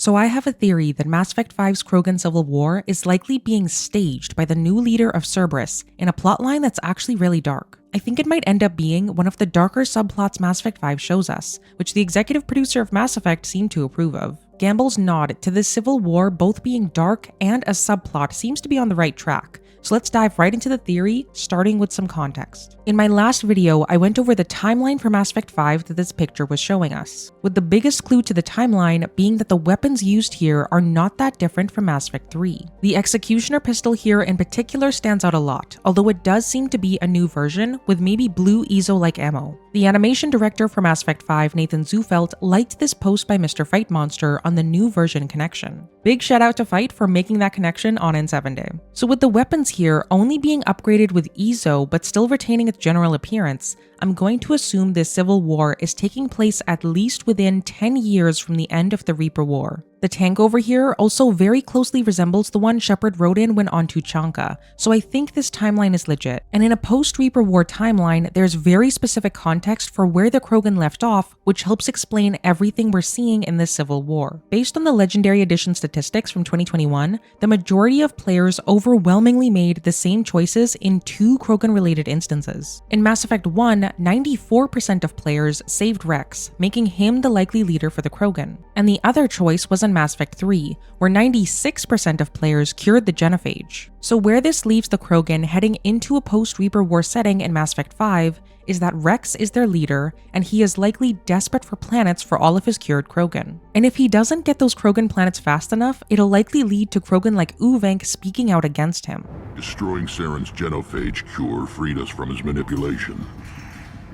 So I have a theory that Mass Effect 5's Krogan Civil War is likely being staged by the new leader of Cerberus in a plotline that's actually really dark. I think it might end up being one of the darker subplots Mass Effect 5 shows us, which the executive producer of Mass Effect seemed to approve of. Gamble's nod to this civil war both being dark and a subplot seems to be on the right track. So let's dive right into the theory, starting with some context. In my last video, I went over the timeline for Mass Effect 5 that this picture was showing us, with the biggest clue to the timeline being that the weapons used here are not that different from Mass Effect 3. The Executioner pistol here in particular stands out a lot, although it does seem to be a new version with maybe blue EZO-like ammo. The animation director for Mass Effect 5, Nathan Zufelt, liked this post by Mr. Fight Monster on the new version connection. Big shout out to Fight for making that connection on N7 Day. So with the weapons here only being upgraded with EZO but still retaining its general appearance, I'm going to assume this civil war is taking place at least within 10 years from the end of the Reaper War. The tank over here also very closely resembles the one Shepard rode in when on Tuchanka, so I think this timeline is legit. And in a post-Reaper War timeline, there's very specific context for where the Krogan left off, which helps explain everything we're seeing in this civil war. Based on the Legendary Edition statistics from 2021, the majority of players overwhelmingly made the same choices in two Krogan-related instances. In Mass Effect 1, 94% of players saved Wrex, making him the likely leader for the Krogan. And the other choice was in Mass Effect 3, where 96% of players cured the genophage. So where this leaves the Krogan heading into a post-Reaper War setting in Mass Effect 5 is that Wrex is their leader, and he is likely desperate for planets for all of his cured Krogan. And if he doesn't get those Krogan planets fast enough, it'll likely lead to Krogan like Uvenk speaking out against him. Destroying Saren's genophage cure freed us from his manipulation.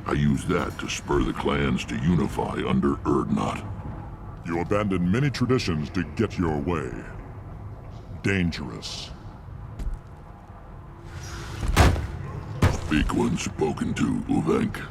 I used that to spur the clans to unify under Urdnot. You abandoned many traditions to get your way. Dangerous. Speak when spoken to, Uvenk.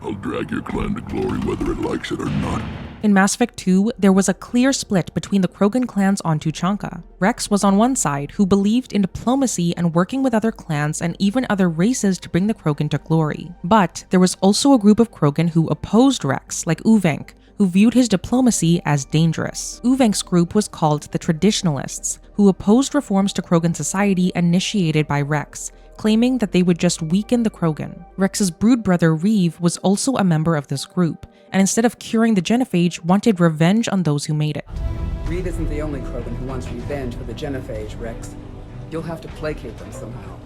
I'll drag your clan to glory whether it likes it or not. In Mass Effect 2, there was a clear split between the Krogan clans on Tuchanka. Wrex was on one side, who believed in diplomacy and working with other clans and even other races to bring the Krogan to glory. But there was also a group of Krogan who opposed Wrex, like Uvenk, who viewed his diplomacy as dangerous. Uvenk's group was called the Traditionalists, who opposed reforms to Krogan society initiated by Wrex, claiming that they would just weaken the Krogan. Wrex's brood brother Reeve was also a member of this group, and instead of curing the genophage, wanted revenge on those who made it. Reeve isn't the only Krogan who wants revenge for the genophage, Wrex. You'll have to placate them somehow.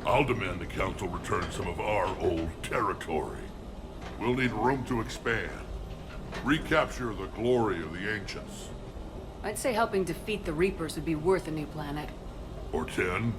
I'll demand the Council return some of our old territory. We'll need room to expand. Recapture the glory of the Ancients. I'd say helping defeat the Reapers would be worth a new planet. Or 10.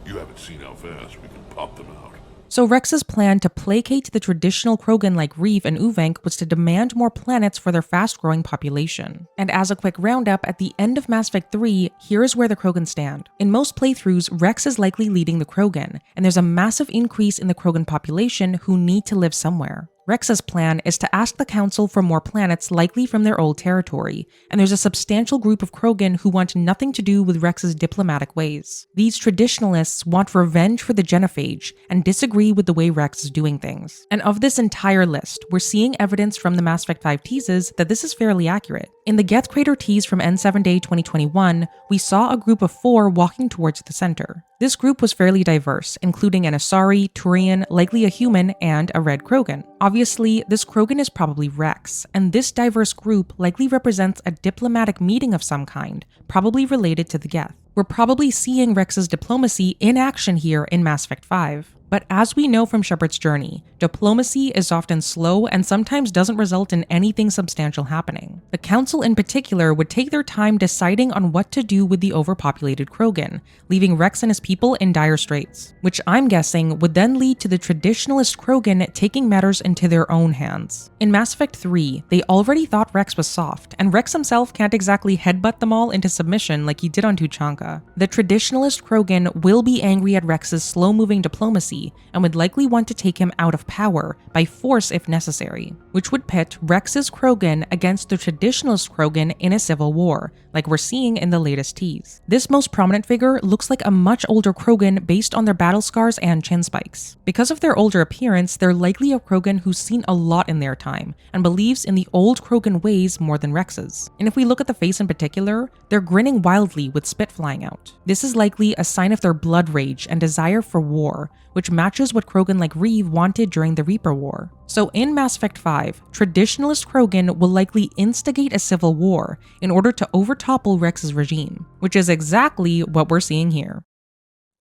You haven't seen how fast we can pop them out. So Wrex's plan to placate the traditional Krogan like Reeve and Uvenk was to demand more planets for their fast-growing population. And as a quick roundup, at the end of Mass Effect 3, here is where the Krogan stand. In most playthroughs, Wrex is likely leading the Krogan, and there's a massive increase in the Krogan population who need to live somewhere. Wrex's plan is to ask the Council for more planets likely from their old territory, and there's a substantial group of Krogan who want nothing to do with Wrex's diplomatic ways. These Traditionalists want revenge for the genophage and disagree with the way Wrex is doing things. And of this entire list, we're seeing evidence from the Mass Effect 5 teases that this is fairly accurate. In the Geth Crater tease from N7 Day 2021, we saw a group of 4 walking towards the center. This group was fairly diverse, including an Asari, Turian, likely a human, and a red Krogan. Obviously, this Krogan is probably Wrex, and this diverse group likely represents a diplomatic meeting of some kind, probably related to the Geth. We're probably seeing Wrex's diplomacy in action here in Mass Effect 5. But as we know from Shepard's journey, diplomacy is often slow and sometimes doesn't result in anything substantial happening. The Council in particular would take their time deciding on what to do with the overpopulated Krogan, leaving Wrex and his people in dire straits, which I'm guessing would then lead to the Traditionalist Krogan taking matters into their own hands. In Mass Effect 3, they already thought Wrex was soft, and Wrex himself can't exactly headbutt them all into submission like he did on Tuchanka. America. The Traditionalist Krogan will be angry at Wrex's slow-moving diplomacy and would likely want to take him out of power by force if necessary, which would pit Wrex's Krogan against the Traditionalist Krogan in a civil war, like we're seeing in the latest tease. This most prominent figure looks like a much older Krogan based on their battle scars and chin spikes. Because of their older appearance, they're likely a Krogan who's seen a lot in their time and believes in the old Krogan ways more than Wrex's. And if we look at the face in particular, they're grinning wildly with spit flying out. This is likely a sign of their blood rage and desire for war, which matches what Krogan like Reeve wanted during the Reaper War. So in Mass Effect 5, Traditionalist Krogan will likely instigate a civil war in order to overtopple Wrex's regime, which is exactly what we're seeing here.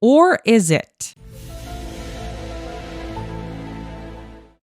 Or is it?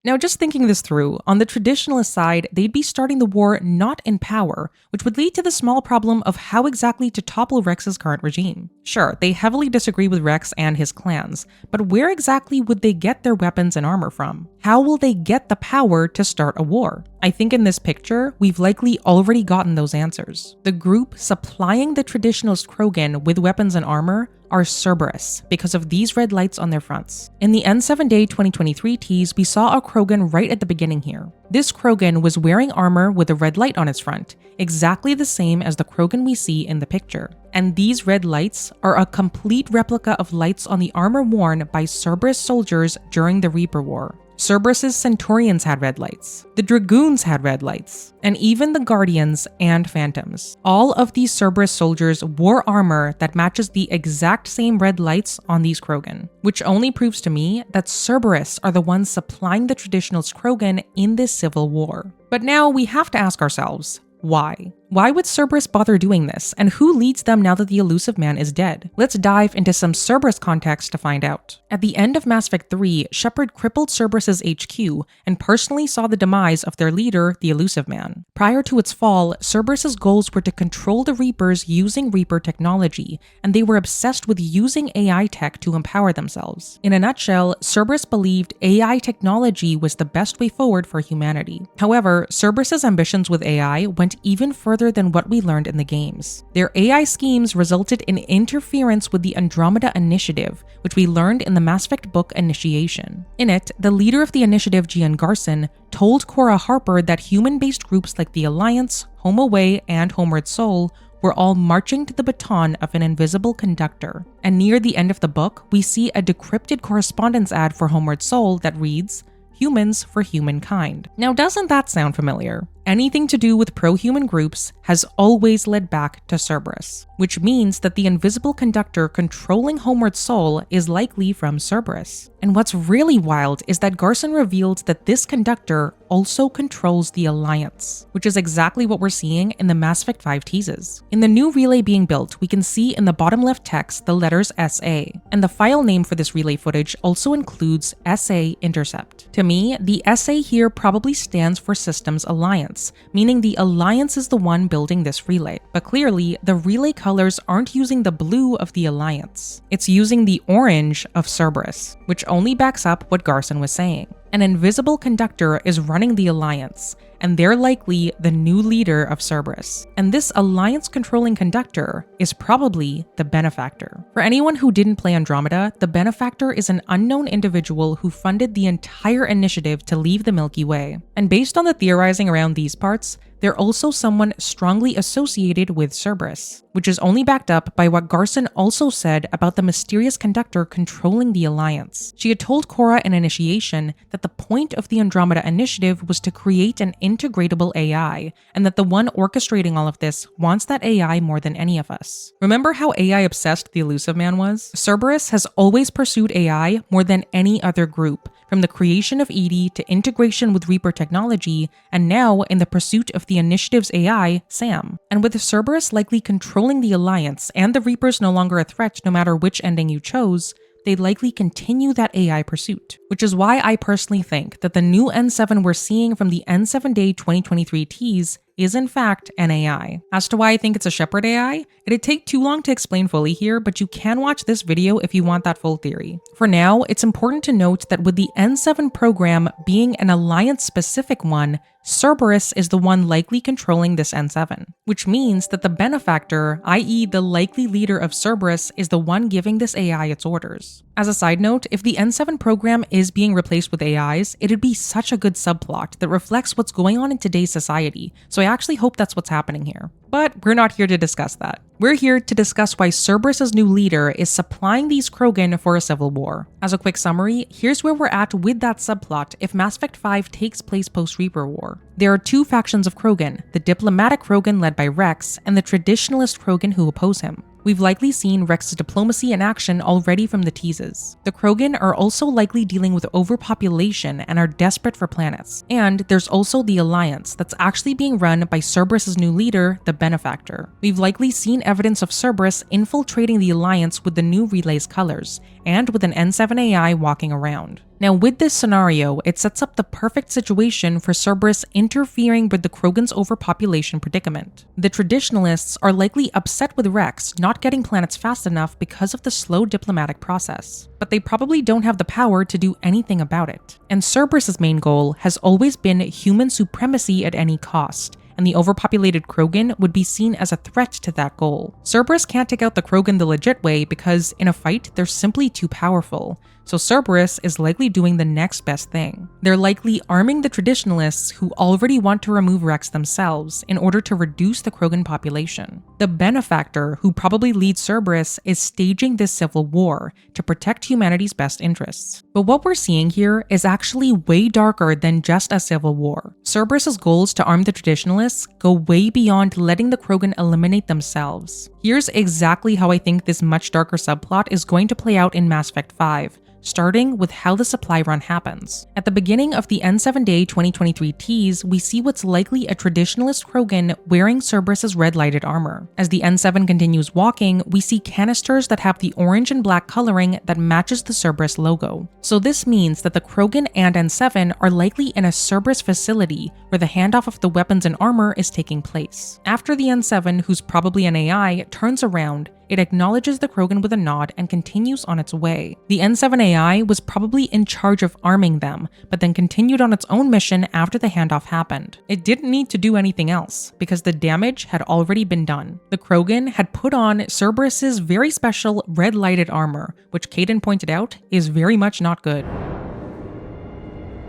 Now, just thinking this through, on the Traditionalist side, they'd be starting the war not in power, which would lead to the small problem of how exactly to topple Wrex's current regime. Sure, they heavily disagree with Wrex and his clans, but where exactly would they get their weapons and armor from? How will they get the power to start a war? I think in this picture, we've likely already gotten those answers. The group supplying the Traditionalist Krogan with weapons and armor are Cerberus, because of these red lights on their fronts. In the N7 Day 2023 tease, we saw a Krogan right at the beginning here. This Krogan was wearing armor with a red light on its front, exactly the same as the Krogan we see in the picture. And these red lights are a complete replica of lights on the armor worn by Cerberus soldiers during the Reaper War. Cerberus's Centurions had red lights, the Dragoons had red lights, and even the Guardians and Phantoms. All of these Cerberus soldiers wore armor that matches the exact same red lights on these Krogan, which only proves to me that Cerberus are the ones supplying the Traditionalist Krogan in this civil war. But now we have to ask ourselves, why? Why would Cerberus bother doing this, and who leads them now that the Elusive Man is dead? Let's dive into some Cerberus context to find out. At the end of Mass Effect 3, Shepard crippled Cerberus's HQ and personally saw the demise of their leader, the Elusive Man. Prior to its fall, Cerberus's goals were to control the Reapers using Reaper technology, and they were obsessed with using AI tech to empower themselves. In a nutshell, Cerberus believed AI technology was the best way forward for humanity. However, Cerberus's ambitions with AI went even further than what we learned in the games. Their AI schemes resulted in interference with the Andromeda Initiative, which we learned in the Mass Effect book Initiation. In it, the leader of the initiative, Gian Garson, told Cora Harper that human-based groups like the Alliance, Home Away, and Homeward Soul were all marching to the baton of an invisible conductor. And near the end of the book, we see a decrypted correspondence ad for Homeward Soul that reads, "Humans for humankind." Now, doesn't that sound familiar? Anything to do with pro-human groups has always led back to Cerberus, which means that the invisible conductor controlling Homeward Soul is likely from Cerberus. And what's really wild is that Garson revealed that this conductor also controls the Alliance, which is exactly what we're seeing in the Mass Effect 5 teases. In the new relay being built, we can see in the bottom left text the letters SA, and the file name for this relay footage also includes SA Intercept. To me, the SA here probably stands for Systems Alliance, meaning the Alliance is the one building this relay. But clearly, the relay colors aren't using the blue of the Alliance. It's using the orange of Cerberus, which only backs up what Garson was saying. An invisible conductor is running the Alliance, and they're likely the new leader of Cerberus. And this Alliance-controlling conductor is probably the Benefactor. For anyone who didn't play Andromeda, the Benefactor is an unknown individual who funded the entire initiative to leave the Milky Way. And based on the theorizing around these parts, they're also someone strongly associated with Cerberus, which is only backed up by what Garson also said about the mysterious conductor controlling the Alliance. She had told Cora in Initiation that the point of the Andromeda Initiative was to create an integratable AI, and that the one orchestrating all of this wants that AI more than any of us. Remember how AI obsessed the Elusive Man was? Cerberus has always pursued AI more than any other group, from the creation of EDI to integration with Reaper technology, and now in the pursuit of the Initiative's AI, Sam. And with Cerberus likely controlling the Alliance and the Reapers no longer a threat no matter which ending you chose, they'd likely continue that AI pursuit. Which is why I personally think that the new N7 we're seeing from the N7 Day 2023 tease is in fact an AI. As to why I think it's a Shepard AI, it'd take too long to explain fully here, but you can watch this video if you want that full theory. For now, it's important to note that with the N7 program being an Alliance-specific one, Cerberus is the one likely controlling this N7, which means that the benefactor, i.e. the likely leader of Cerberus, is the one giving this AI its orders. As a side note, if the N7 program is being replaced with AIs, it'd be such a good subplot that reflects what's going on in today's society, so I actually hope that's what's happening here. But we're not here to discuss that. We're here to discuss why Cerberus's new leader is supplying these Krogan for a civil war. As a quick summary, here's where we're at with that subplot if Mass Effect 5 takes place post-Reaper War. There are two factions of Krogan, the Diplomatic Krogan led by Wrex, and the Traditionalist Krogan who oppose him. We've likely seen Wrex's diplomacy in action already from the teases. The Krogan are also likely dealing with overpopulation and are desperate for planets. And there's also the Alliance that's actually being run by Cerberus's new leader, the Benefactor. We've likely seen evidence of Cerberus infiltrating the Alliance with the new relay's colors, and with an N7 AI walking around. Now with this scenario, it sets up the perfect situation for Cerberus interfering with the Krogan's overpopulation predicament. The Traditionalists are likely upset with Wrex not getting planets fast enough because of the slow diplomatic process, but they probably don't have the power to do anything about it. And Cerberus's main goal has always been human supremacy at any cost, and the overpopulated Krogan would be seen as a threat to that goal. Cerberus can't take out the Krogan the legit way because in a fight, they're simply too powerful. So Cerberus is likely doing the next best thing. They're likely arming the Traditionalists who already want to remove Wrex themselves in order to reduce the Krogan population. The Benefactor, who probably leads Cerberus, is staging this civil war to protect humanity's best interests. But what we're seeing here is actually way darker than just a civil war. Cerberus's goals to arm the Traditionalists go way beyond letting the Krogan eliminate themselves. Here's exactly how I think this much darker subplot is going to play out in Mass Effect 5. Starting with how the supply run happens. At the beginning of the N7 Day 2023 tease, we see what's likely a Traditionalist Krogan wearing Cerberus's red-lighted armor. As the N7 continues walking, we see canisters that have the orange and black coloring that matches the Cerberus logo. So this means that the Krogan and N7 are likely in a Cerberus facility where the handoff of the weapons and armor is taking place. After the N7, who's probably an AI, turns around, it acknowledges the Krogan with a nod and continues on its way. The N7 AI was probably in charge of arming them, but then continued on its own mission after the handoff happened. It didn't need to do anything else, because the damage had already been done. The Krogan had put on Cerberus's very special red-lighted armor, which Kaidan pointed out is very much not good.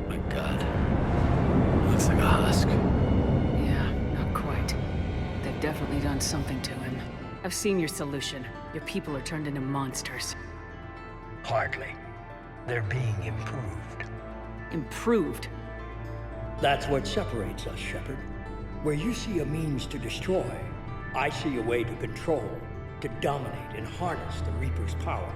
My God. Looks like a husk. Yeah, not quite. They've definitely done something to him. I've seen your solution. Your people are turned into monsters. Hardly. They're being improved. Improved? That's what separates us, Shepard. Where you see a means to destroy, I see a way to control, to dominate and harness the Reaper's power.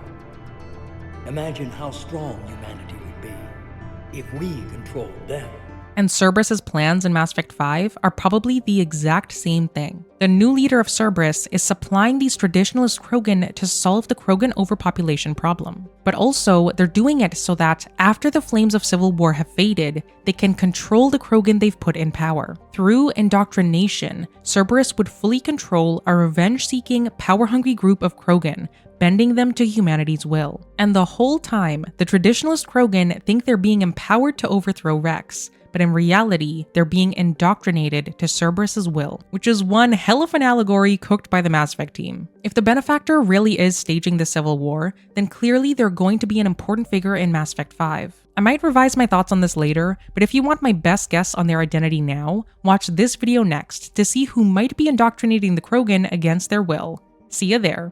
Imagine how strong humanity would be if we controlled them. And Cerberus's plans in Mass Effect 5 are probably the exact same thing. The new leader of Cerberus is supplying these Traditionalist Krogan to solve the Krogan overpopulation problem. But also, they're doing it so that, after the flames of civil war have faded, they can control the Krogan they've put in power. Through indoctrination, Cerberus would fully control a revenge-seeking, power-hungry group of Krogan, bending them to humanity's will. And the whole time, the Traditionalist Krogan think they're being empowered to overthrow Wrex, but in reality, they're being indoctrinated to Cerberus's will, which is one hell of an allegory cooked by the Mass Effect team. If the Benefactor really is staging the civil war, then clearly they're going to be an important figure in Mass Effect 5. I might revise my thoughts on this later, but if you want my best guess on their identity now, watch this video next to see who might be indoctrinating the Krogan against their will. See ya there.